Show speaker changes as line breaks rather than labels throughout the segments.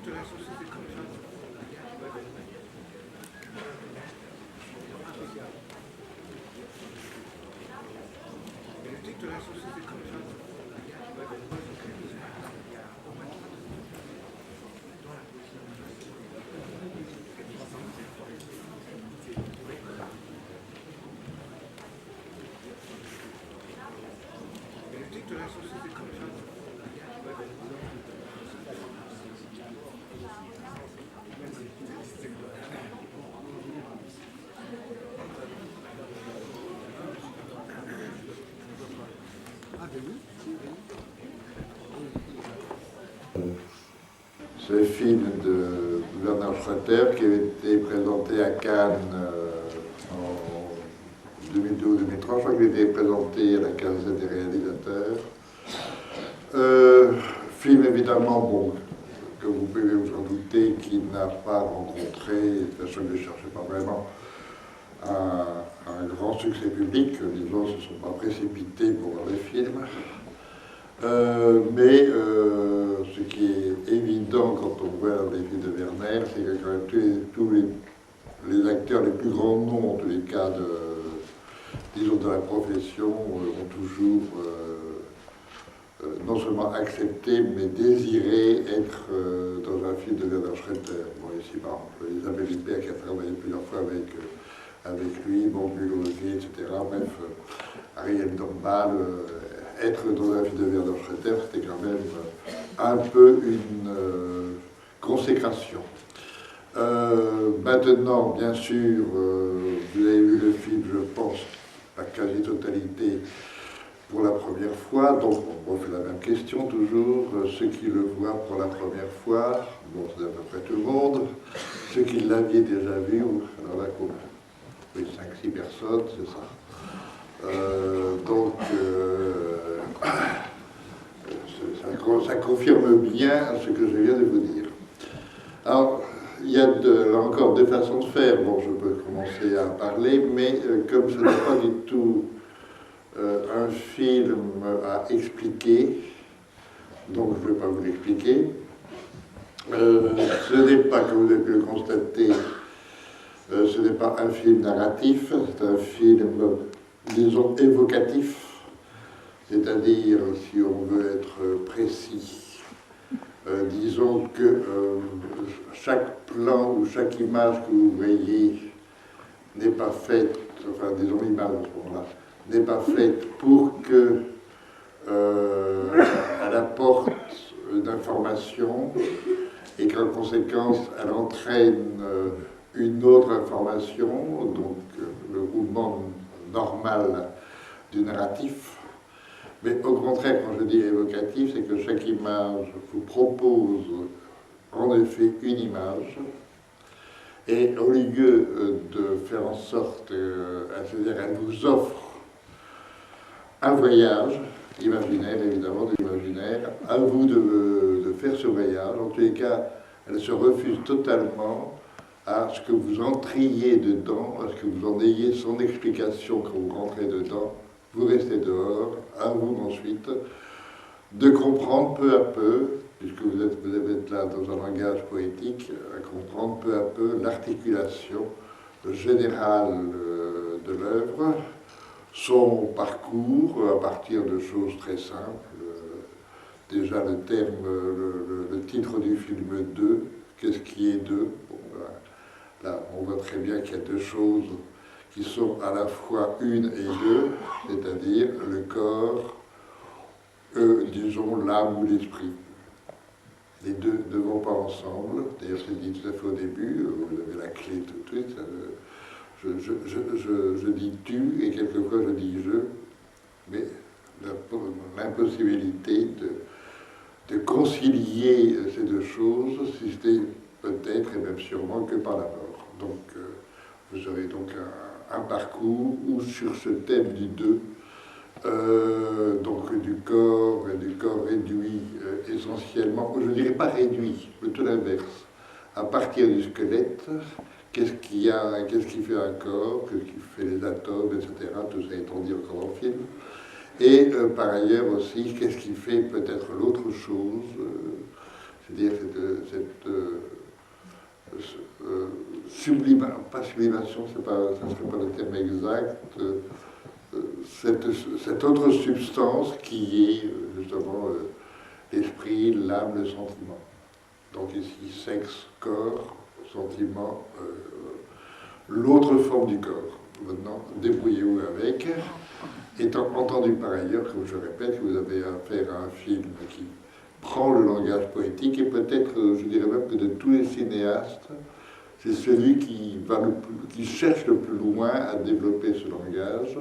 de la société comme ça. Politique de la société comme ça. Politique de la société comme ça.
Ce film de Bernard Schroeter qui avait été présenté à Cannes en 2012-2003, je crois qu'il était présenté à la quinzaine des réalisateurs. Film évidemment, bon, que vous pouvez vous en douter, qui n'a pas rencontré, de toute façon il ne cherchait pas vraiment, un grand succès public. Les gens ne se sont pas précipités pour voir le film. Mais ce qui est évident quand on voit les films de Werner, c'est que quand même tous les acteurs, les plus grands noms, en tous les cas, disons de la profession, ont toujours non seulement accepté, mais désiré être dans un film de Werner Schroeter. Bon, ici, par exemple, Isabelle Huppert qui a travaillé plusieurs fois avec lui, bon, Bulogi, etc. Bref, Ariel Dombal. Être dans un film de Werner Schroeter, c'était quand même un peu une consécration. Maintenant, bien sûr, vous avez vu le film, je pense, la quasi-totalité pour la première fois, donc on refait la même question toujours. Ceux qui le voient pour la première fois, bon, c'est à peu près tout le monde. Ceux qui l'aviez déjà vu, alors là, oui, 5-6 personnes, c'est ça. Donc, ça confirme bien ce que je viens de vous dire. Alors, il y a là encore deux façons de faire. Bon, je peux commencer à parler, mais comme ce n'est pas du tout un film à expliquer, donc je ne vais pas vous l'expliquer. Ce n'est pas, comme vous avez pu le constater, ce n'est pas un film narratif, c'est un film, disons, évocatif. C'est-à-dire, si on veut être précis, disons que chaque plan ou chaque image que vous voyez n'est pas faite, enfin, disons l'image à ce moment-là, n'est pas faite pour que elle apporte d'informations et qu'en conséquence, elle entraîne une autre information, donc le roulement normal du narratif. Mais au contraire, quand je dis évocatif, c'est que chaque image vous propose en effet une image, et au lieu de faire en sorte, c'est-à-dire elle vous offre un voyage imaginaire, évidemment, d'imaginaire, à vous de faire ce voyage. En tous les cas, elle se refuse totalement à ce que vous entriez dedans, à ce que vous en ayez son explication quand vous rentrez dedans. Vous restez dehors, à vous ensuite de comprendre peu à peu, puisque vous devez être là dans un langage poétique, à comprendre peu à peu l'articulation générale de l'œuvre, son parcours à partir de choses très simples. Déjà le terme, le titre du film 2, qu'est-ce qui est 2 ? Bon, là, on voit très bien qu'il y a deux choses qui sont à la fois une et deux, c'est-à-dire le corps, disons l'âme ou l'esprit. Les deux ne vont pas ensemble, d'ailleurs c'est dit tout à fait au début, vous avez la clé tout de suite, je dis tu et quelquefois je dis je, mais l'impossibilité de concilier ces deux choses, si c'était peut-être et même sûrement que par la mort. Donc vous aurez donc un parcours où sur ce thème du deux, donc du corps réduit essentiellement, je ne dirais pas réduit, mais tout l'inverse, à partir du squelette, qu'est-ce qui fait un corps, qu'est-ce qui fait les atomes, etc., tout ça étant dit encore dans le film, et par ailleurs aussi, qu'est-ce qui fait peut-être l'autre chose, C'est-à-dire pas sublimation, ça ne serait pas le terme exact, cette autre substance qui est justement l'esprit, l'âme, le sentiment. Donc ici, sexe, corps, sentiment, l'autre forme du corps. Maintenant, débrouillez-vous avec. Étant entendu par ailleurs, comme je répète, que vous avez affaire à un film qui prend le langage poétique, et peut-être, je dirais même que de tous les cinéastes, c'est celui qui cherche le plus loin à développer ce langage.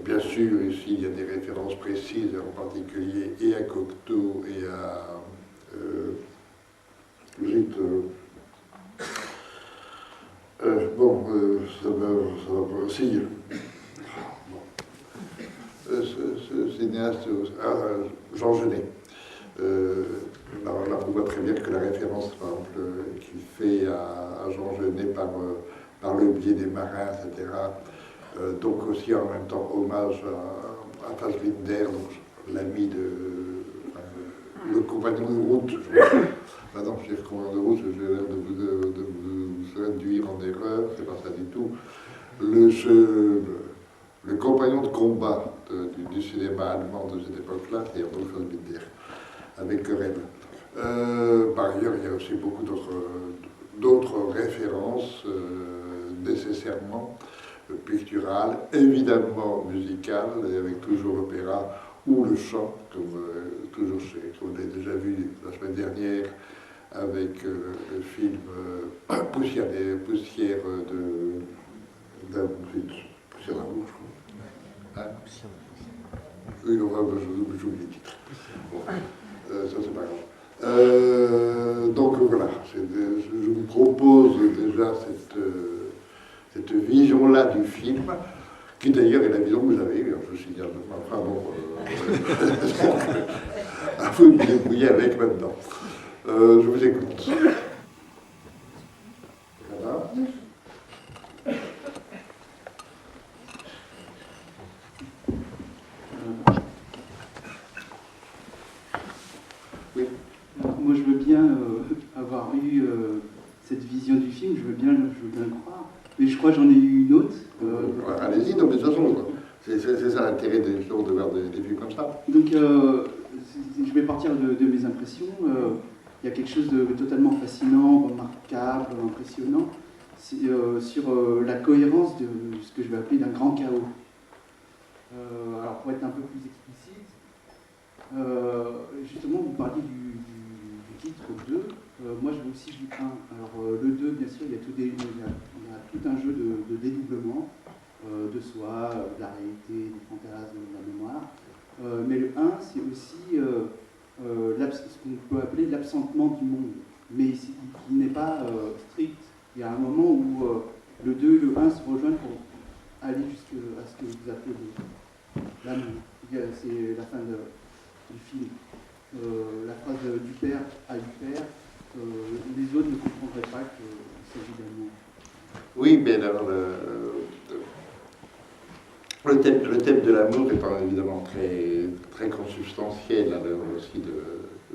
Bien sûr, ici, il y a des références précises, en particulier et à Cocteau et à... ça va aussi... ce cinéaste, Jean Genet. Là, on voit très bien que la référence, par exemple, qu'il fait à Jean Genet par le biais des marins, etc., donc aussi en même temps hommage à Fassbinder, donc l'ami le compagnon de route. Maintenant, je dis compagnon de route, j'ai l'air de vous induire en erreur, c'est pas ça du tout. Le compagnon de combat du cinéma allemand de cette époque-là, c'est Adolf Fassbinder, avec Querelle. Par ailleurs, il y a aussi beaucoup d'autres références, nécessairement picturales, évidemment musicales, et avec toujours l'opéra ou le chant, comme on l'a déjà vu la semaine dernière avec le film Poussière d'amour, je crois. Hein? Oui, j'oublie le titre. Bon, ça c'est pas grave. Donc voilà, je vous propose déjà cette vision-là du film, qui d'ailleurs est la vision que vous avez eue, je signale. Enfin bon, à vous de vous débrouiller avec maintenant. Je vous écoute. Voilà.
Oui. Alors, moi, je veux bien avoir eu cette vision du film, je veux bien le croire, mais je crois que j'en ai eu une autre.
Allez-y, non, mais de toute façon, c'est ça l'intérêt des choses de voir des films comme ça.
Donc, je vais partir de mes impressions. Il y a quelque chose de totalement fascinant, remarquable, impressionnant sur la cohérence de ce que je vais appeler d'un grand chaos. Alors, pour être un peu plus explicite, justement, vous parliez du titre 2. Moi, je veux aussi du 1. Alors, le 2, bien sûr, il y a tout un jeu de dédoublement de soi, de la réalité, du fantasme, de la mémoire. Mais le 1, c'est aussi ce qu'on peut appeler l'absentement du monde, mais qui n'est pas strict. Il y a un moment où le 2 et le 1 se rejoignent pour aller jusqu'à ce que vous appelez l'amour. C'est la fin du film. La phrase du père à du père, les autres ne comprendraient pas qu'il s'agit d'amour.
Oui, mais alors le thème de l'amour étant évidemment très, très consubstantiel à l'œuvre aussi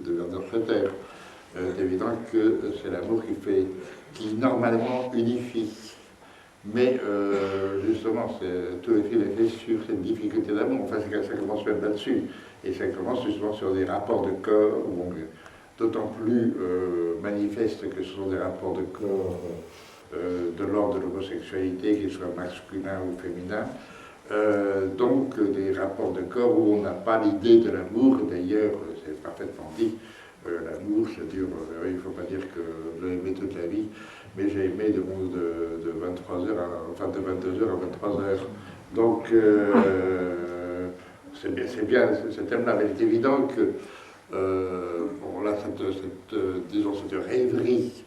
de Werner Froeter. C'est évident que c'est l'amour qui normalement unifie. Mais justement, tout le film est fait sur cette difficulté d'amour. Enfin, ça commence même là-dessus. Et ça commence justement sur des rapports de corps, d'autant plus manifeste que ce sont des rapports de corps de l'ordre de l'homosexualité, qu'ils soient masculins ou féminins. Donc des rapports de corps où on n'a pas l'idée de l'amour. D'ailleurs, c'est parfaitement dit, l'amour, ça dure, il ne faut pas dire que j'ai aimé toute la vie, mais j'ai aimé de 22h à 23h. Donc c'est bien ce thème-là, mais il est évident que bon, là, disons, cette rêverie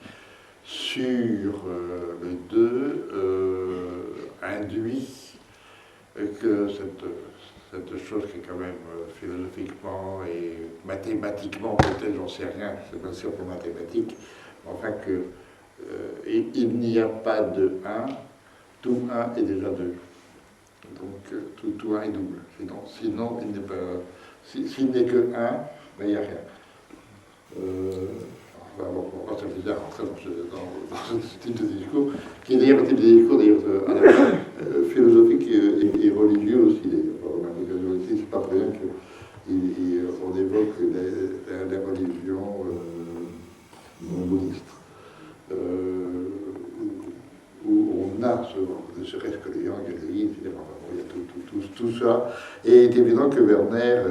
sur le 2 induit que cette chose qui est quand même philosophiquement et mathématiquement, peut-être, j'en sais rien, c'est pas sûr pour mathématiques, enfin que il n'y a pas de 1, tout 1 est déjà 2. Donc tout 1 est double. Sinon il n'est pas. S'il n'est que 1, ben, il n'y a rien. ça veut dire rentrer dans ce type de discours, qui est d'ailleurs un type de discours d'ailleurs, à la fois philosophique et religieux aussi. C'est pas pour rien qu'on évoque les religions bouddhistes, où on a ne serait-ce que le yang et le yin, etc. Il y a tout ça. Et il est évident que Werner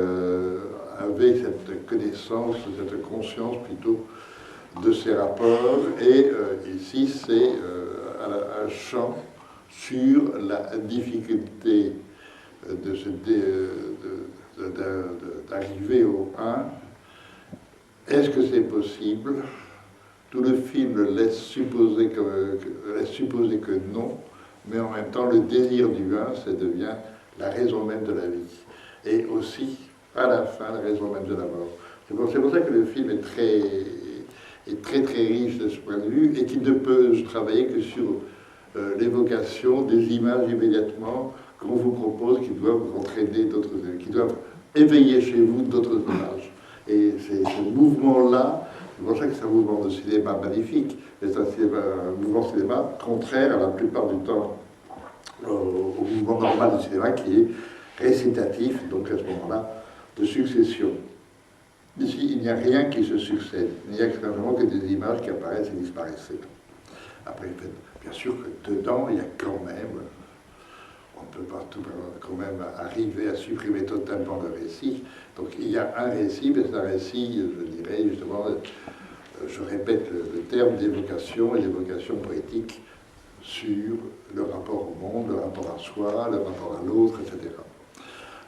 avait cette connaissance, cette conscience plutôt de ces rapports. Et ici, c'est un champ sur la difficulté d'arriver au 1. Est-ce que c'est possible? Tout le film laisse supposer que non, mais en même temps, le désir du 1, ça devient la raison même de la vie. Et aussi, à la fin, la raison même de la mort. C'est pour ça que le film est très riche de ce point de vue, et qu'il ne peut travailler que sur l'évocation des images immédiatement qu'on vous propose, qui doivent entraîner d'autres, qui doivent éveiller chez vous d'autres images. Et c'est ce mouvement-là, c'est pour ça que c'est un mouvement de cinéma magnifique, mais c'est un mouvement de cinéma contraire à la plupart du temps au mouvement normal du cinéma qui est récitatif, donc à ce moment-là, de succession. Ici, il n'y a rien qui se succède, il n'y a simplement que des images qui apparaissent et disparaissent. Après, bien sûr que dedans, il y a quand même, on ne peut pas quand même arriver à supprimer totalement le récit. Donc il y a un récit, mais c'est un récit, je dirais justement, je répète le terme d'évocation et d'évocation poétique sur le rapport au monde, le rapport à soi, le rapport à l'autre, etc.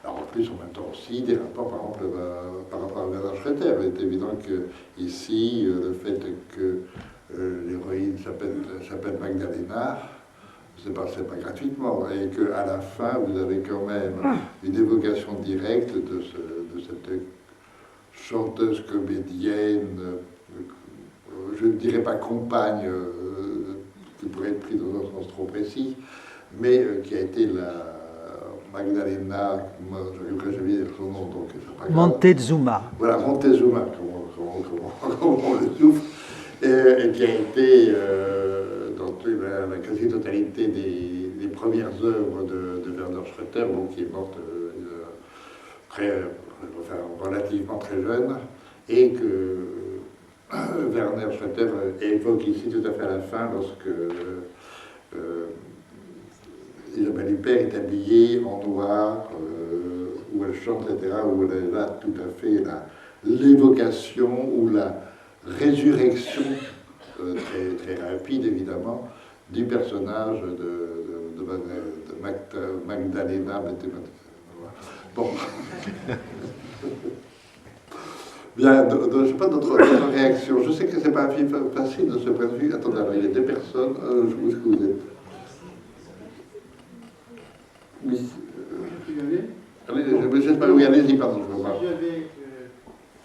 Alors en plus, en même temps aussi, des rapports, par exemple, par rapport à Bernard Schroeter. Il est évident que ici, le fait que l'héroïne s'appelle Magdalena, c'est pas gratuitement, et qu'à la fin, vous avez quand même une évocation directe de cette chanteuse comédienne, je ne dirais pas compagne, qui pourrait être prise dans un sens trop précis, mais qui a été la Magdalena, je vais dire son nom, donc c'est pas grave.
Montezuma.
Voilà, Montezuma, comment on le souffle, et qui a été dans la quasi-totalité des premières œuvres de Werner Schroeter, bon, qui est morte relativement très jeune, et que Werner Schroeter évoque ici tout à fait à la fin, lorsque Isabelle Huppert est habillée en noir, où elle chante, etc., où elle a tout à fait l'évocation ou la résurrection très rapide, évidemment, du personnage de Magdalena. Bon. Bien, je n'ai pas d'autres réactions. Je sais que ce n'est pas un film facile de ce point de vue. Attendez, alors il y a deux personnes. Où est-ce que vous êtes? Oui. Allez, j'espère que oui, allez-y, pardon, je vous parle.
Si j'avais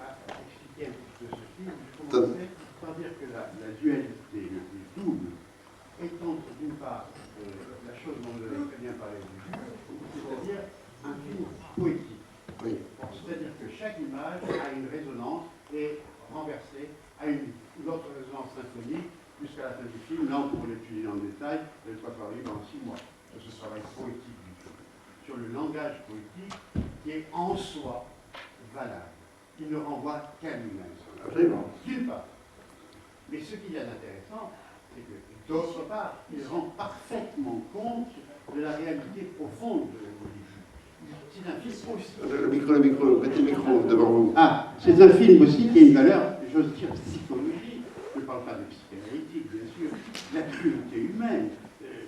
à expliquer un petit peu ce film, je commencerais par dire que la dualité, le double, étant d'une part la chose dont vous avez très bien parlé du jeu, c'est-à-dire un film poétique.
Oui.
C'est-à-dire que chaque image a une résonance et renversée à une autre résonance symphonique jusqu'à la fin du film. Là, on pourrait l'étudier en détail, elle doit parler dans 6 mois de ce travail poétique du film, sur le langage poétique qui est en soi valable. Il ne renvoie qu'à lui-même.
Absolument.
D'une part. Mais ce qu'il y a d'intéressant, c'est que, d'autre part, il rend parfaitement compte de la réalité profonde de l'évolution. C'est un film aussi.
Le micro, mettez le micro devant vous.
Ah, c'est un film aussi qui a une valeur, j'ose dire, psychologique. Je ne parle pas de psychanalytique, bien sûr. La cruauté humaine.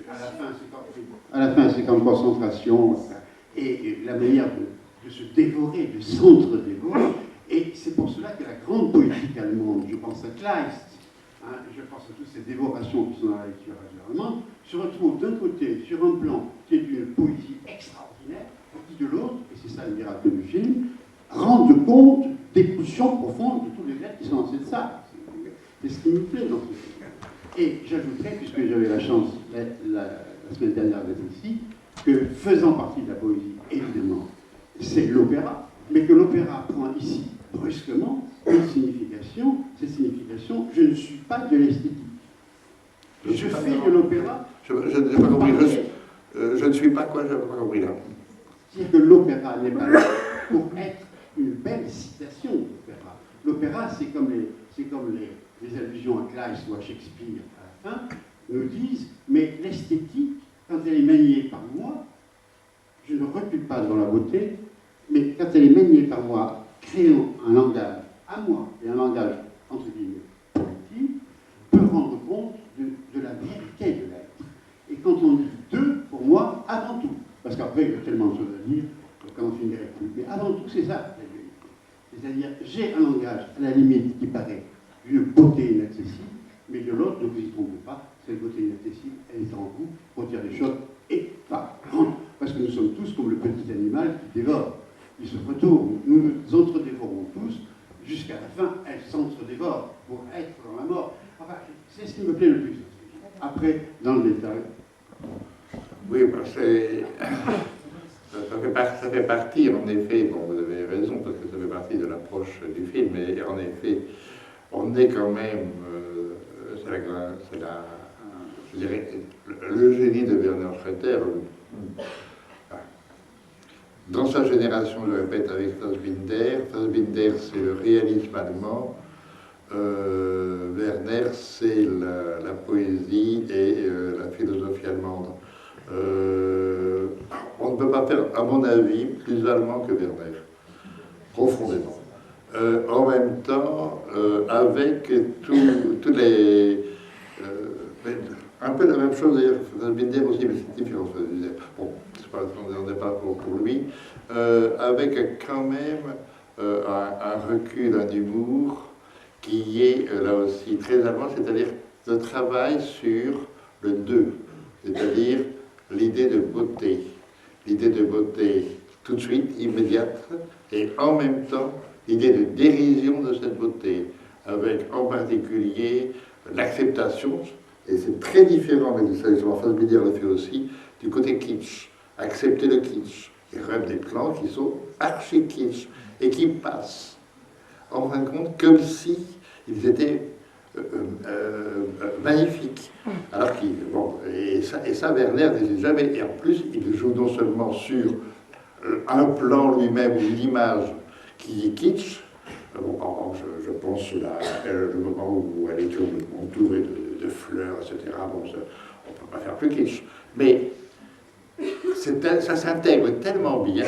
À la fin, c'est comme concentration et la manière de se dévorer, de s'entre-dévorer. Et c'est pour cela que la grande poétique allemande, je pense à Kleist, je pense à toutes ces dévorations qui sont dans la lecture allemande, se retrouve d'un côté sur un plan qui est une poésie extraordinaire, et qui de l'autre, et c'est ça le miracle du film, rendent compte des pulsions profondes de tous les êtres qui sont dans cette salle. C'est ce qui me plaît dans ce film. Et j'ajouterais, puisque j'avais la chance la semaine dernière d'être ici, que faisant partie de la poésie, évidemment, c'est l'opéra, mais que l'opéra prend ici brusquement une signification, c'est ces significations, je ne suis pas de l'esthétique. Je fais de l'opéra.
Je n'ai pas compris. Je ne suis pas quoi, je n'ai pas compris là.
C'est-à-dire que l'opéra n'est pas là pour être une belle citation d'opéra. L'opéra, c'est comme les allusions à Kleist ou à Shakespeare à la fin, nous disent, mais l'esthétique, quand elle est maniée par moi, je ne recule pas dans la beauté, mais quand elle est maniée par moi, créant un langage à moi, et un langage, entre guillemets, politique, peut rendre compte de la vérité de l'être. Et quand on dit deux, pour moi, avant tout, parce qu'après, il y a tellement de choses à dire, qu'on n'en finirait plus, mais avant tout, c'est ça, la vérité. C'est-à-dire, j'ai un langage, à la limite, qui paraît d'une beauté inaccessible, mais de l'autre, ne vous y trompez pas, cette beauté inaccessible, elle est en vous pour dire des choses effarantes. Parce que nous sommes tous comme le petit animal qui dévore. Il se retourne, nous nous entre-dévorons tous, jusqu'à la fin, elle s'entre-dévore pour être dans la mort. Enfin, c'est ce qui me plaît le plus. Après, dans le détail.
Oui, ben ça fait partie, en effet, bon, vous avez raison, parce que ça fait partie de l'approche du film, et en effet, on est quand même, je dirais, le génie de Werner Schroeter. Dans sa génération, je répète, avec Fassbinder, c'est le réalisme allemand, Werner, c'est la poésie et la philosophie allemande. On ne peut pas faire, à mon avis, plus allemand que Werner, profondément. En même temps, avec tous les... un peu la même chose d'ailleurs, Fassbinder aussi, mais c'est différent. Bon, on n'est pas pour lui, avec quand même un recul, un humour qui est là aussi très allemand, c'est-à-dire le travail sur le deux, c'est-à-dire l'idée de beauté tout de suite, immédiate, et en même temps l'idée de dérision de cette beauté, avec en particulier l'acceptation, et c'est très différent, mais ça, Fassbinder le fait aussi, du côté kitsch, accepter le kitsch. Il rêve des plans qui sont archi-kitsch et qui passent, en fin de compte, comme si ils étaient magnifiques. Alors qu'il, bon, et ça Werner n'hésite jamais. Et en plus, il joue non seulement sur un plan lui-même ou une image qui est kitsch. Bon, je pense le moment où elle est entourée de fleurs, etc. Bon, on ne peut pas faire plus kitsch. Mais ça s'intègre tellement bien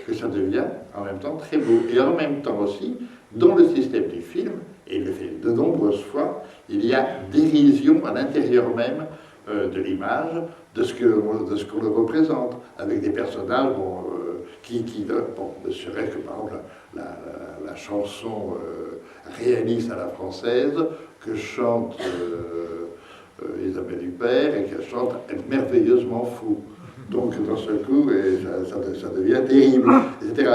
que ça devient en même temps très beau. Et en même temps aussi, dans le système du film, et il le fait de nombreuses fois, il y a dérision à l'intérieur même de l'image, de ce qu'on le représente, avec des personnages ne serait que par exemple la chanson réaliste à la française que chante Isabelle Huppert et qu'elle chante merveilleusement fou. Donc d'un seul coup, ça devient terrible, etc.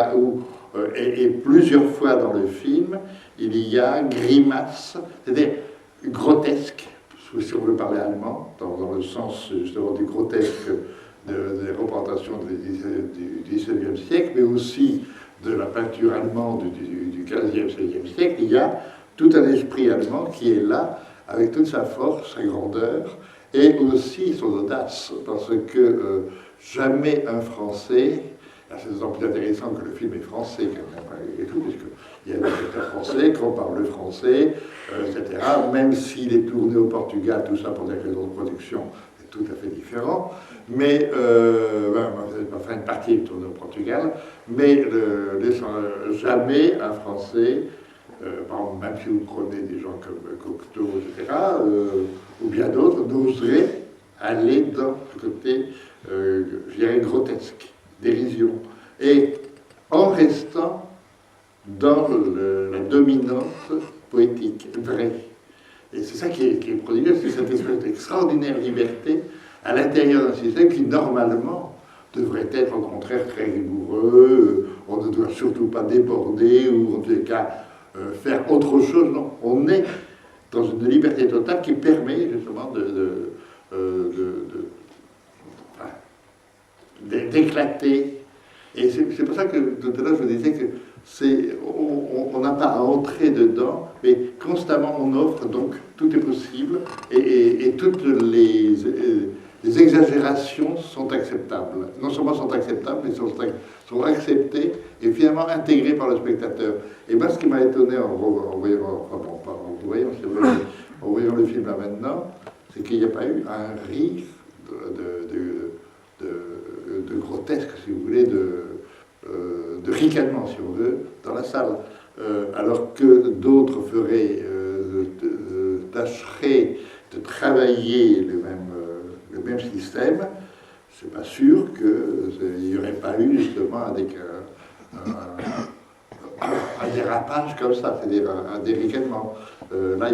Et plusieurs fois dans le film, il y a grimace, c'est-à-dire grotesque, si on veut parler allemand, dans le sens justement du grotesque des représentations du XIXe siècle, mais aussi de la peinture allemande du XVe, XVIe siècle. Il y a tout un esprit allemand qui est là, avec toute sa force, sa grandeur, et aussi son audace, parce que jamais un Français, c'est d'autant plus intéressant que le film est français quand même, et tout, puisqu'il y a des acteurs français, qu'on parle enfin, etc., même s'il est tourné au Portugal, tout ça pour des raisons de production, c'est tout à fait différent, mais, enfin une partie est tournée au Portugal, mais jamais un Français, même si vous prenez des gens comme Cocteau, etc., ou bien d'autres, n'oserait aller dans le côté, je dirais, grotesque, dérision, et en restant dans la dominante poétique, vraie. Et c'est ça qui est prodigieux, c'est cette espèce d'extraordinaire liberté à l'intérieur d'un système qui, normalement, devrait être au contraire très rigoureux, on ne doit surtout pas déborder, ou en tous les cas faire autre chose. Non, on est dans une liberté totale qui permet justement d'éclater. Et c'est pour ça que tout à l'heure je vous disais que on n'a pas à entrer dedans, mais constamment on offre, donc tout est possible, et toutes les exagérations sont acceptables. Non seulement sont acceptables, mais sont acceptées et finalement intégrées par le spectateur. Et moi, ce qui m'a étonné en voyant le film là maintenant, c'est qu'il n'y a pas eu un rire de grotesque, si vous voulez, de ricanement, si on veut, dans la salle. Alors que d'autres tâcheraient de travailler le même système, c'est pas sûr qu'il n'y aurait pas eu justement un dérapage comme ça, c'est-à-dire un déricanement. Là,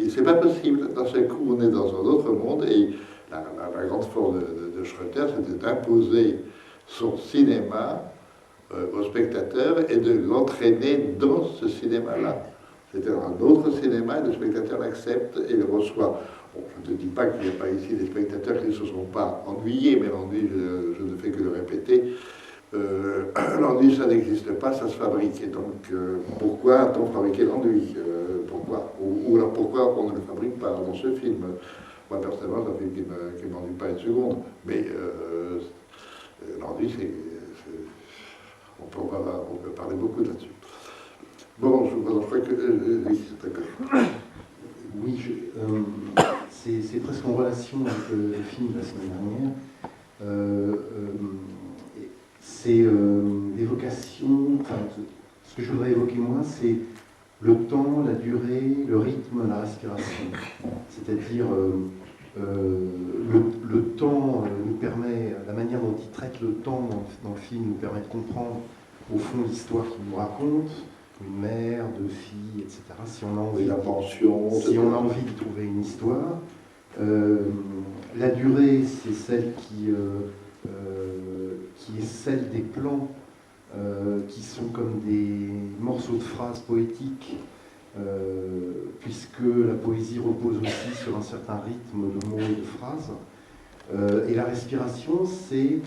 c'est pas possible. D'un seul coup, on est dans un autre monde et la grande force de Schröter, c'était d'imposer son cinéma au spectateur et de l'entraîner dans ce cinéma-là. C'est un autre cinéma, et le spectateur l'accepte et le reçoit. Bon, je ne dis pas qu'il n'y a pas ici des spectateurs qui ne se sont pas ennuyés, mais l'ennui, je ne fais que le répéter. L'ennui, ça n'existe pas, ça se fabrique. Et donc, pourquoi a-t-on fabriqué l'ennui pourquoi ou alors pourquoi on ne le fabrique pas dans ce film? Moi, personnellement, c'est un film qui ne m'ennuie pas une seconde. Mais l'ennui, on peut parler beaucoup là-dessus. Bon, je crois que... oui, d'accord.
Oui, c'est presque en relation avec le film de la semaine dernière. C'est l'évocation, enfin, ce que je voudrais évoquer moi, c'est le temps, la durée, le rythme, la respiration. C'est-à-dire, le temps nous permet, la manière dont il traite le temps dans le film nous permet de comprendre, au fond, l'histoire qu'il nous raconte, une mère, deux filles, etc. Si on a envie,
la pension,
si on a envie de trouver une histoire. La durée, c'est celle qui est celle des plans qui sont comme des morceaux de phrases poétiques, puisque la poésie repose aussi sur un certain rythme de mots et de phrases. Et la respiration, c'est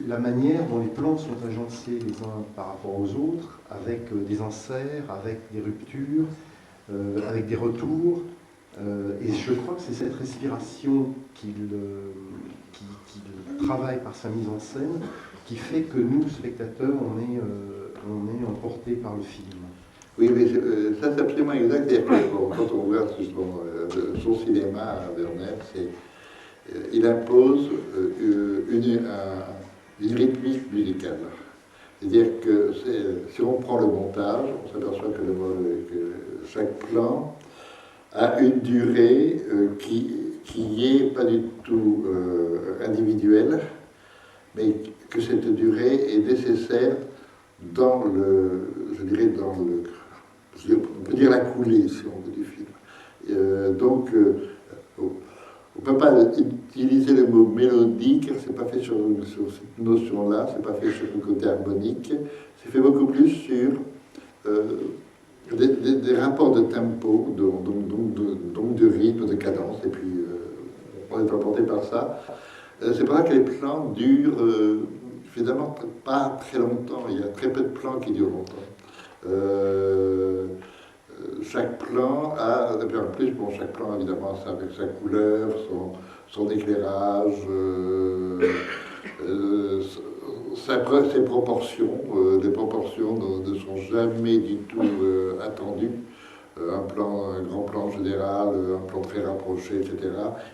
la manière dont les plans sont agencés les uns par rapport aux autres, avec des inserts, avec des ruptures, avec des retours. Et je crois que c'est cette respiration qu'il travaille par sa mise en scène qui fait que nous, spectateurs, on est emportés par le film.
Oui, mais ça c'est absolument exact. C'est-à-dire que quand on voit son cinéma à Werner, il impose une rythmique musicale. C'est-à-dire que si on prend le montage, on s'aperçoit que chaque plan a une durée qui n'est pas du tout individuelle, mais que cette durée est nécessaire dans on peut dire la coulée, si on veut, du film. Donc, on ne peut pas utiliser le mot mélodique, c'est pas fait sur cette notion-là, c'est pas fait sur le côté harmonique, c'est fait beaucoup plus sur des rapports de tempo, donc de rythme, de cadence, et puis on est emporté par ça. C'est pour ça que les plans durent finalement pas très longtemps, il y a très peu de plans qui durent longtemps. Chaque plan a, et puis en plus, bon, chaque plan évidemment avec sa couleur, son éclairage, ses proportions. Les proportions ne sont jamais du tout attendues. Un grand plan général, un plan très rapproché, etc.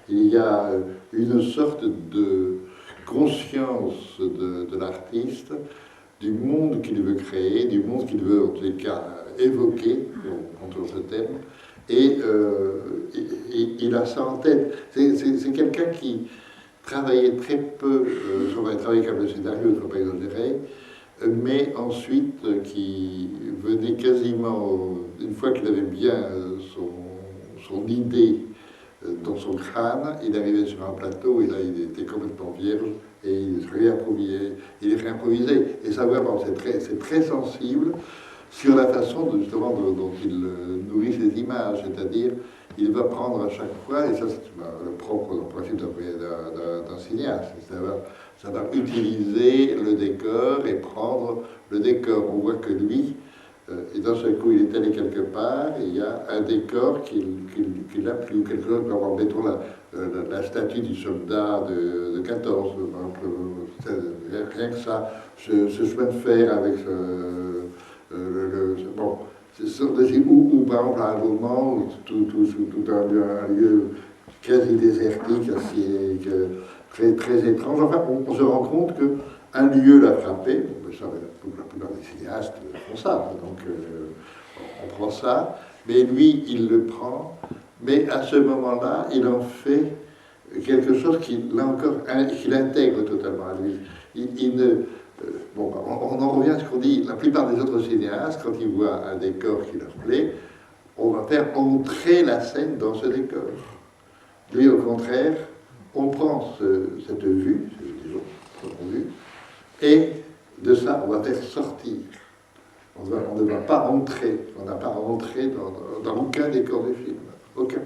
Il y a une sorte de conscience de l'artiste, du monde qu'il veut créer, du monde qu'il veut en tous les cas évoquer, contre ce thème, et il a ça en tête. C'est quelqu'un qui travaillait très peu, il travaillait comme le scénario, il ne faut pas exagérer, mais ensuite qui venait quasiment, une fois qu'il avait bien son idée dans son crâne, il arrivait sur un plateau et là il était complètement vierge et il réimprovisait. Et ça vraiment, c'est très sensible sur la façon justement dont il nourrit ses images, c'est-à-dire il va prendre à chaque fois, et ça c'est le propre principe d'un cinéaste, c'est d'avoir Ça va utiliser le décor et prendre le décor. On voit que lui, et d'un seul coup, il est allé quelque part, et il y a un décor qu'il a pris, ou quelque chose, comme mettons la statue du soldat de 14, rien que ça, ce chemin de fer avec bon, ou par exemple à un moment, tout un lieu quasi désertique, assez, très, très étrange. Enfin, on se rend compte qu'un lieu l'a frappé. Ça, la plupart des cinéastes font ça, donc on prend ça. Mais lui, il le prend. Mais à ce moment-là, il en fait quelque chose qui, là encore, qu'il intègre totalement à lui. Bon, on en revient à ce qu'on dit. La plupart des autres cinéastes, quand ils voient un décor qui leur plaît, on va faire entrer la scène dans ce décor. Lui, au contraire, on prend cette vue, et de ça, on va faire sortir. On ne va pas rentrer. On n'a pas rentré dans aucun décor du film. Aucun.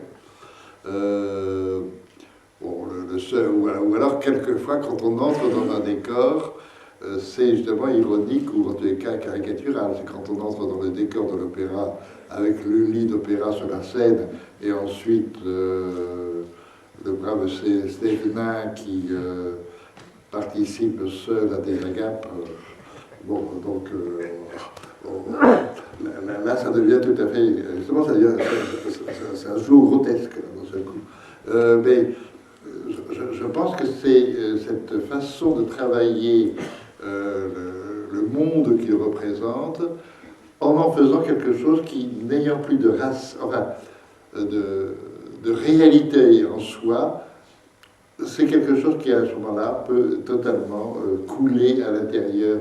Bon, le seul, ou alors, quelquefois, quand on entre dans un décor, c'est justement ironique ou en tous les cas caricatural. C'est quand on entre dans le décor de l'opéra avec le lit d'opéra sur la scène et ensuite le brave Stéphane qui participe seul à des agapes. Bon, donc là, ça devient tout à fait. Justement, c'est un jour grotesque dans ce coup. Mais je pense que c'est cette façon de travailler le monde qu'il représente en faisant quelque chose qui, n'ayant plus de race, enfin, de réalité en soi, c'est quelque chose qui, à ce moment-là, peut totalement couler à l'intérieur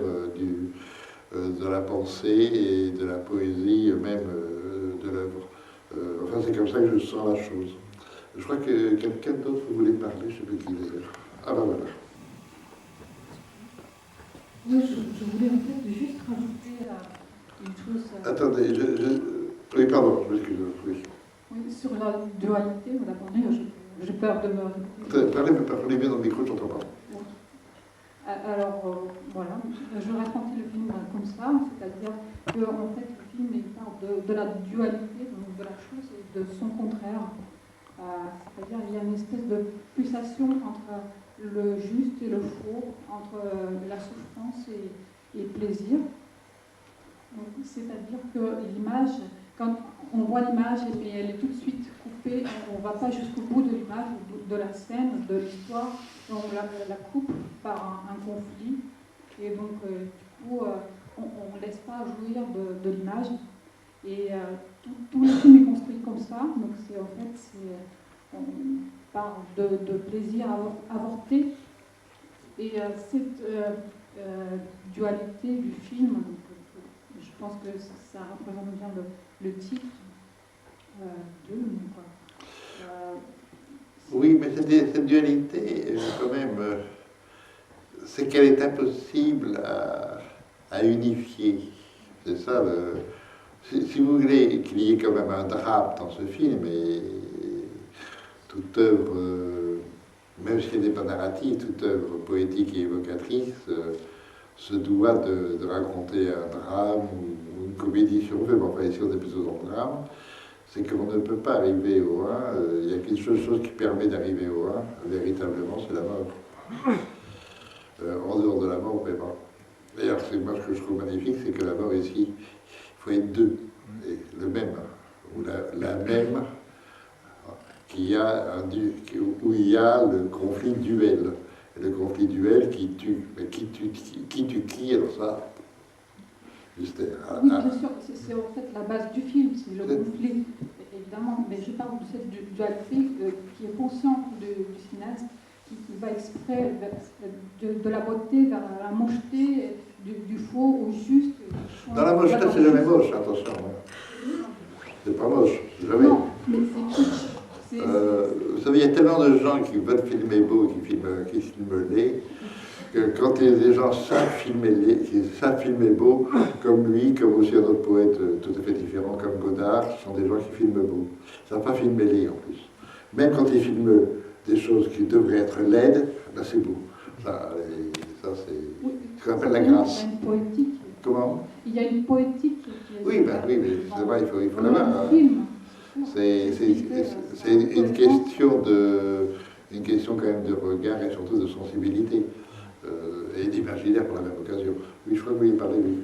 de la pensée et de la poésie, même de l'œuvre. Enfin, c'est comme ça que je sens la chose. Je crois que quelqu'un d'autre voulait parler, je ne sais plus qui d'ailleurs. Ah ben voilà.
Oui, je voulais en fait juste rajouter une chose.
Attendez, oui, pardon, je m'excuse. Oui.
Oui, sur la dualité, vous l'avez j'ai peur de me...
Parlez bien dans le micro, je n'entends pas.
Oui. Alors, voilà, je racontais le film comme ça, c'est-à-dire que en fait, le film il parle de la dualité, donc de la chose et de son contraire. C'est-à-dire qu'il y a une espèce de pulsation entre le juste et le faux, entre la souffrance et le plaisir. C'est-à-dire que l'image, quand on voit l'image et elle est tout de suite coupée, on ne va pas jusqu'au bout de l'image, de la scène, de l'histoire, on la coupe par un conflit, et donc du coup on ne laisse pas jouir de l'image. Et tout le film est construit comme ça, donc on parle de plaisir avorté, et cette dualité du film, je pense que ça représente bien le titre de
oui, mais cette dualité, quand même, c'est qu'elle est impossible à unifier. C'est ça si vous voulez qu'il y ait quand même un drame dans ce film, et toute œuvre, même si elle n'est pas narrative, toute œuvre poétique et évocatrice se doit de raconter un drame ou une comédie si on veut, mais enfin ici on est plutôt dans le drame, c'est qu'on ne peut pas arriver au 1, il y a quelque chose qui permet d'arriver au 1, véritablement, c'est la mort. En dehors de la mort, vraiment. D'ailleurs, moi ce que je trouve magnifique, c'est que la mort ici, il faut être deux, et le même, ou la même, où il y a le conflit duel. Et le conflit duel qui tue. Mais qui tue qui, alors ça, mystère.
Oui, bien sûr, c'est en fait la base du film, c'est le conflit, évidemment, mais je parle de cette dualité qui est consciente du cinéaste, qui va exprès de la beauté vers la mocheté, du faux au juste.
Dans la mocheté, c'est jamais moche, attention. C'est pas moche, jamais.
Non, mais c'est kitsch.
Vous savez, il y a tellement de gens qui veulent filmer beau, qui filment laid, que quand les gens savent filmer beau, comme lui, comme aussi un autre poète tout à fait différent, comme Godard, ce sont des gens qui filment beau. Ils ne savent pas filmer laid en plus. Même quand ils filment des choses qui devraient être laides, ben c'est beau. Ça, c'est
Oui,
ce qu'on appelle la
certainement,
grâce.
Il y a une poétique.
Comment?
Il y a une poétique qui est.
Oui, ben oui, mais justement, il faut l'avoir.
Un film.
C'est une question quand même de regard et surtout de sensibilité et d'imaginaire pour la même occasion. Oui, je crois que vous vouliez parler, oui.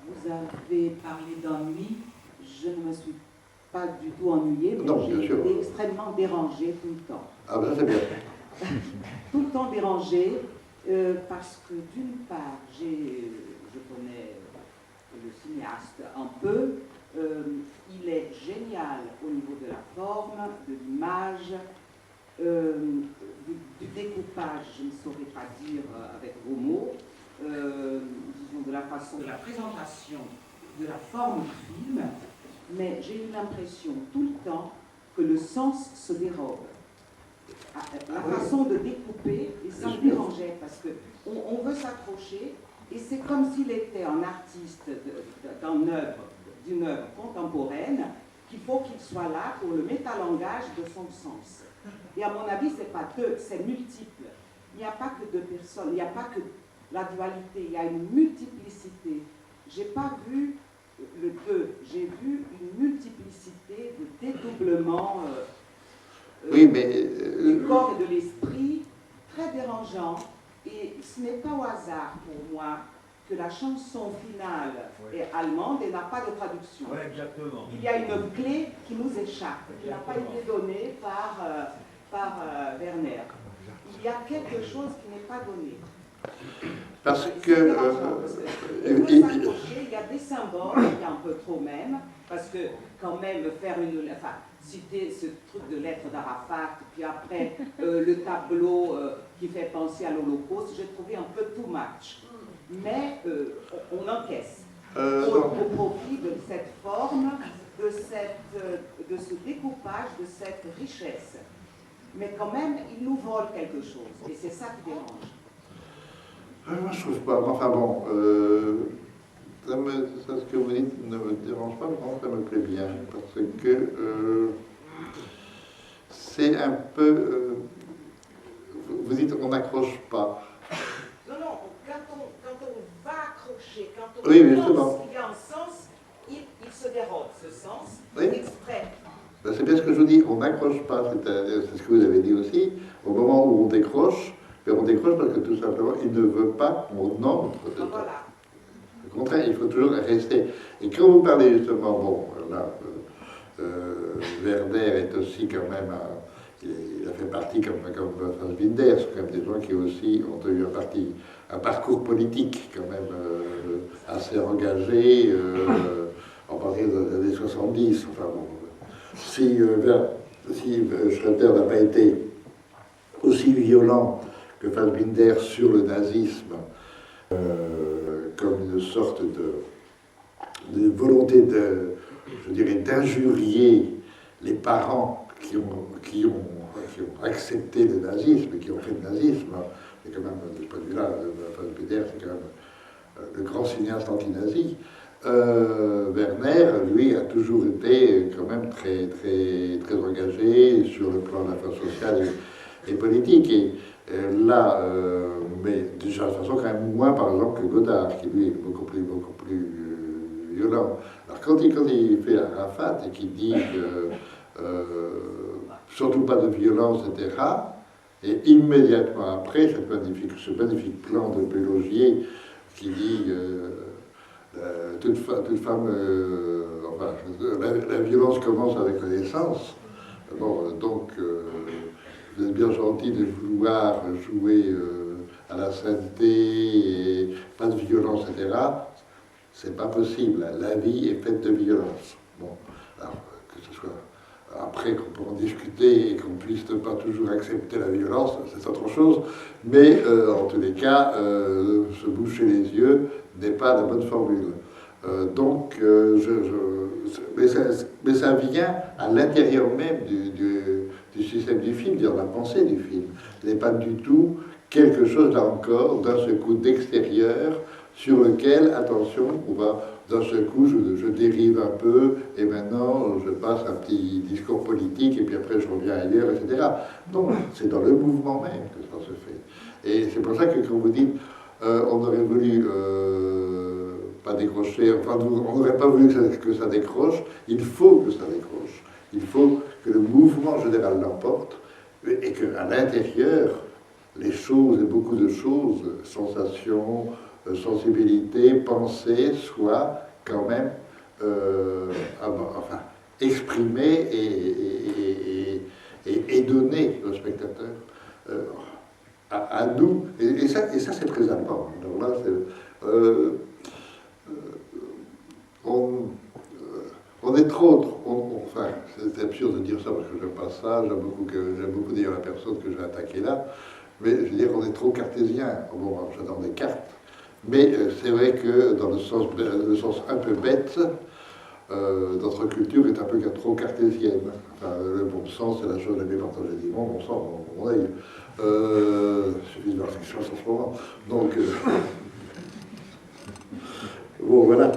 Vous avez parlé d'ennui. Je ne me suis pas du tout ennuyée, mais
Non, bien
j'ai
sûr.
été extrêmement dérangée tout le temps.
Ah ben ça c'est bien.
Tout le temps dérangée, parce que d'une part, je connais le cinéaste un peu, il est génial au niveau de la forme, de l'image, du découpage, je ne saurais pas dire avec vos mots, disons de la façon de la présentation, de la forme du film, mais j'ai eu l'impression tout le temps que le sens se dérobe. La façon de découper, et ça me dérangeait parce qu'on veut s'accrocher, et c'est comme s'il était un artiste d'une œuvre contemporaine, qu'il faut qu'il soit là pour le métalangage de son sens. Et à mon avis, c'est pas deux, c'est multiple. Il n'y a pas que deux personnes, il n'y a pas que la dualité, il y a une multiplicité. J'ai pas vu le deux, j'ai vu une multiplicité de dédoublements
Oui, mais
du corps et de l'esprit, très dérangeant. Et ce n'est pas au hasard pour moi que la chanson finale est allemande et n'a pas de traduction.
Ouais, exactement.
Il y a une clé qui nous échappe, qui n'a pas été donnée par Werner. Il y a quelque chose qui n'est pas donné.
parce
C'est
que
dérangeant, parce que on peut s'accrocher, il y a des symboles, il y a un peu trop même, parce que quand même faire citer ce truc de lettre d'Arafat, puis après le tableau qui fait penser à l'Holocauste, j'ai trouvé un peu too much. Mais on encaisse au profit de cette forme, de ce découpage, de cette richesse. Mais quand même, il nous vole quelque chose, et c'est ça qui dérange.
moi je trouve pas. Enfin bon, ça, ce que vous dites ne me dérange pas, mais ça me plaît bien parce que c'est un peu. Vous dites on n'accroche pas.
Non, quand on va accrocher, quand on
Oui,
pense
justement.
qu'il y a un sens, il se dérobe, ce sens,
Oui.
exprès.
Ben, c'est bien ce que je vous dis, on n'accroche pas, c'est ce que vous avez dit aussi. Au moment où on décroche, ben, on décroche parce que tout simplement, il ne veut pas qu'on entre dedans.
Voilà.
Au contraire, il faut toujours rester. Et quand vous parlez justement, bon, là, Werner est aussi quand même, il a fait partie comme Fassbinder, c'est quand même des gens qui aussi ont eu un parcours politique quand même assez engagé, en particulier dans les années 70. Enfin bon, si Schroeter n'a pas été aussi violent que Fassbinder sur le nazisme, comme une sorte de volonté d'injurier les parents qui ont accepté le nazisme, qui ont fait le nazisme. Et quand même, de ce point de vue-là, Fassbinder, c'est quand même le grand cinéaste anti-nazi. Werner, lui, a toujours été quand même très, très, très engagé sur le plan de l'affaire sociale et politique. Et là, mais déjà de toute façon, quand même moins, par exemple, que Godard, qui lui est beaucoup plus violent. Alors quand il fait Arafat et qu'il dit surtout pas de violence, etc., et immédiatement après, ce magnifique plan de Pélogier qui dit toute femme, enfin, la violence commence avec la naissance. Bon, donc, vous êtes bien gentil de vouloir jouer à la sainteté, et pas de violence, etc. C'est pas possible. La vie est faite de violence. Bon, alors, que ce soit après qu'on peut en discuter et qu'on puisse pas toujours accepter la violence, c'est autre chose. Mais en tous les cas, se boucher les yeux n'est pas la bonne formule. Mais ça vient à l'intérieur même du système du film, dire la pensée du film. Ce n'est pas du tout quelque chose, là encore, d'un seul coup d'extérieur sur lequel, attention, d'un seul coup, je dérive un peu, et maintenant, je passe un petit discours politique, et puis après, je reviens ailleurs, etc. Non, c'est dans le mouvement même que ça se fait. Et c'est pour ça que quand vous dites, on aurait voulu pas décrocher, enfin, on n'aurait pas voulu que ça décroche, il faut que ça décroche. Il faut que le mouvement général l'emporte, et qu'à l'intérieur, les choses, et beaucoup de choses, sensations, sensibilité, pensée, soient quand même enfin, exprimées et données au spectateur. À nous, et ça c'est très allemand. Donc là, on est trop, enfin, c'est absurde de dire ça parce que j'aime pas ça, j'aime beaucoup dire la personne que j'ai attaquée là, mais je veux dire, on est trop cartésien. Bon, j'adore des cartes, mais c'est vrai que dans le sens un peu bête, notre culture est un peu trop cartésienne. Enfin, le bon sens, c'est la chose la mieux partagée du monde, bon sens, mon œil. Il suffit de voir ce qui se passe en ce moment. Donc, bon, voilà.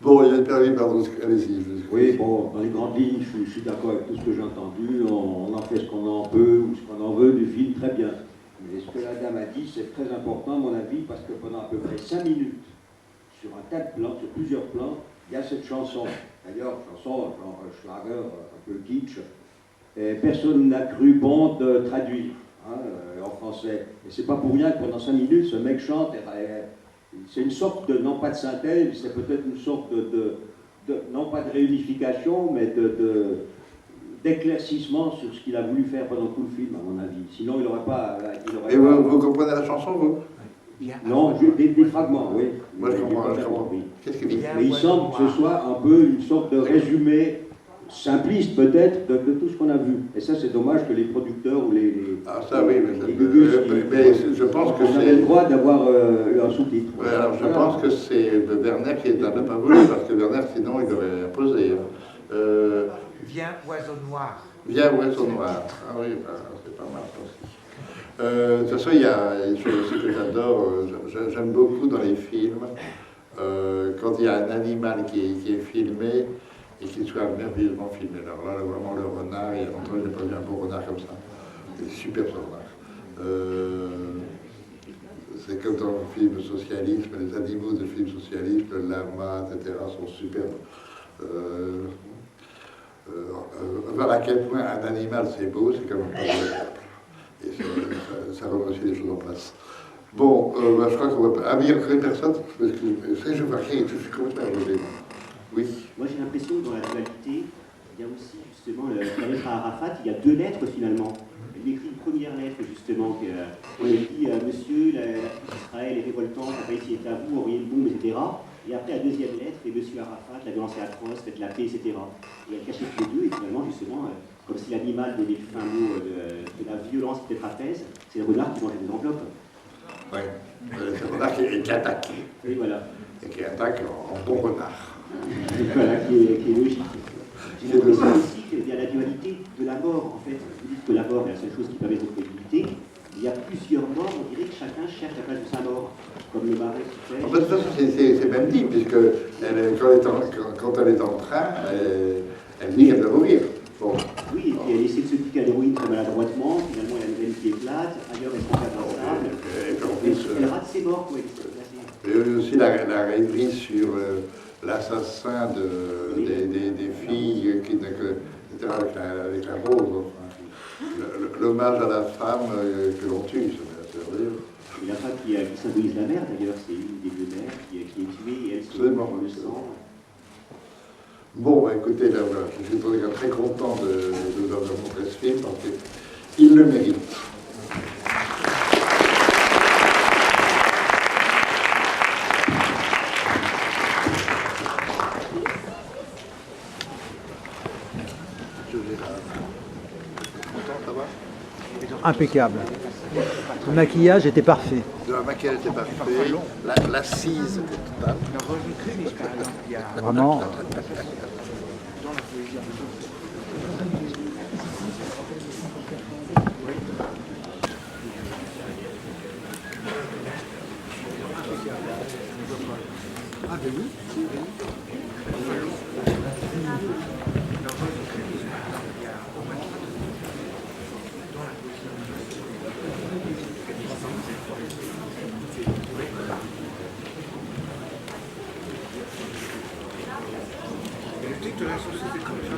Bon, il y a une permis, pardon, allez-y.
Oui, bon, dans les grandes lignes, je suis d'accord avec tout ce que j'ai entendu. On en fait ce qu'on en peut ou ce qu'on en veut du film, très bien. Mais ce que la dame a dit, c'est très important, à mon avis, parce que pendant à peu près 5 minutes, sur un tas de plans, sur plusieurs plans, il y a cette chanson. D'ailleurs, chanson, genre Schlager, un peu kitsch. Et personne n'a cru bon de traduire en français. Et c'est pas pour rien que pendant 5 minutes, ce mec chante. C'est une sorte de, non pas de synthèse, c'est peut-être une sorte non pas de réunification, mais d'éclaircissement sur ce qu'il a voulu faire pendant tout le film, à mon avis. Sinon, il n'aurait pas...
Et vous comprenez la chanson, vous?
Non, des fragments, oui.
Moi, je comprends. Qu'est-ce qu'il dit?
Mais il semble que ce soit un peu une sorte de résumé simpliste, peut-être, de tout ce qu'on a vu. Et ça, c'est dommage que les producteurs ou les
ah, ça, oui, mais je pense que
on a le droit d'avoir un sous-titre.
Ouais, alors, je pense que c'est Werner qui n'a pas voulu, parce que Werner, sinon, il aurait imposé.
Viens, oiseau noir.
Viens, oiseau noir. Ah oui, c'est pas mal aussi. De toute façon, il y a une chose aussi que j'adore, j'aime beaucoup dans les films, quand il y a un animal qui est filmé et qui soit merveilleusement filmé. Alors là, vraiment, le renard, il y a longtemps, je n'ai pas vu un beau renard comme ça. C'est super, ce renard. C'est comme dans le film socialisme, les animaux de film socialiste, le lama, etc., sont superbes. Voir à quel point un animal c'est beau, c'est quand même pas agréable. Et ça remet aussi les choses en place. Bon, je crois qu'on va pas. Ah, mais il y a encore une personne, parce que je vois rien, je suis complètement arrêté. Oui.
Moi j'ai l'impression que dans la dualité, il y a aussi justement la lettre à Arafat, il y a 2 lettres finalement. Il écrit une première lettre justement, où il dit Monsieur, la d'Israël est révoltante, la Palestine est à vous, envoyez une bombe, etc. Et après la deuxième lettre, et Monsieur Arafat, la violence est atroce, faites la paix, etc. Et elle cachait les deux, et finalement justement, comme si l'animal donnait le fin mot de la violence qui peut-être apaise, c'est le renard qui mange des enveloppes.
Oui, c'est le renard qui attaque.
Oui, voilà.
Et qui attaque en bon renard.
Voilà, qui est logique. J'ai l'impression aussi qu'il y a la dualité de la mort, en fait. Vous dites que la mort est la seule chose qui permet de crédibilité. Il y a plusieurs morts, on dirait que chacun cherche la place de sa mort, comme le marais qui fait.
En fait, ça, c'est même dit, puisque quand elle est en train, elle dit qu'elle doit mourir. Bon.
Oui, et puis elle essaie de se piquer à l'héroïne très maladroitement, finalement il y a une veine qui éclate, ailleurs elle se regarde dans le sable.
Et puis en plus,
elle rate ses morts, quoi.
Il y a aussi la rêverie sur l'assassin des filles, etc., avec la rose. Enfin, l'hommage à la femme que l'on tue, c'est merveilleux.
Et la femme qui symbolise la mère, d'ailleurs, c'est une des 2 mères qui est tuée et elle se
Absolument.
dans le sang.
Bon, écoutez, là, voilà, je suis très content de vous avoir montré ce film, parce qu'il le mérite.
Impeccable. Le maquillage était parfait.
Le maquillage était parfait, l'assise était totale.
Vraiment.
Et l'éthique de la société comme ça.